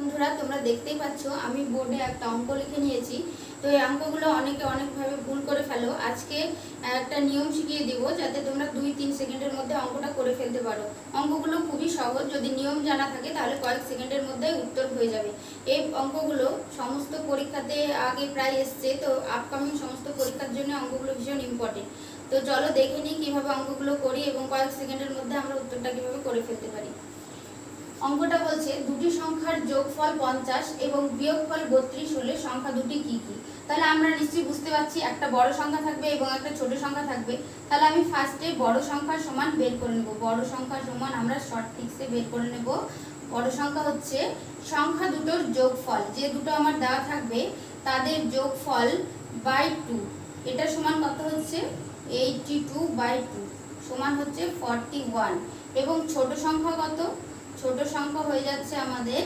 বন্ধুরা, তোমরা দেখতেই পাচ্ছ আমি বোর্ডে একটা অঙ্ক লিখে নিয়েছি। তো এই অঙ্কগুলো অনেকে অনেকভাবে ভুল করে ফেলো। আজকে একটা নিয়ম শিখিয়ে দিব যাতে তোমরা 2-3 সেকেন্ডের মধ্যে অঙ্কটা করে ফেলতে পারো। অঙ্কগুলো খুবই সহজ, যদি নিয়ম জানা থাকে তাহলে কয়েক সেকেন্ডের মধ্যেই উত্তর হয়ে যাবে। এই অঙ্কগুলো সমস্ত পরীক্ষাতে আগে প্রায় এসছে, তো আপকামিং সমস্ত পরীক্ষার জন্য অঙ্কগুলো ভীষণ ইম্পর্টেন্ট। তো চলো দেখে নিই কীভাবে অঙ্কগুলো করি এবং কয়েক সেকেন্ডের মধ্যে আমরা উত্তরটা কীভাবে করে ফেলতে পারি। অঙ্কটা বলছে দুটি সংখ্যার যোগফল 50 এবং বিয়োগফল 32 হলে সংখ্যা দুটি কি কি। তাহলে আমরা নিশ্চয়ই বুঝতে পারছি একটা বড় সংখ্যা থাকবে এবং একটা ছোট সংখ্যা থাকবে। তাহলে আমি ফার্স্টে বড় সংখ্যার সমান বের করে নেব। বড় সংখ্যার সমান আমরা শর্ট ট্রিক্সে বের করে নেব। বড় সংখ্যা হচ্ছে সংখ্যা দুটোর যোগফল, যে দুটো আমার দেওয়া থাকবে তাদের যোগফল বাই 2। এটা সমান কত হচ্ছে 82/2 সমান হচ্ছে 41। এবং ছোট সংখ্যা কত? ছোট সংখ্যা হয়ে যাচ্ছে আমাদের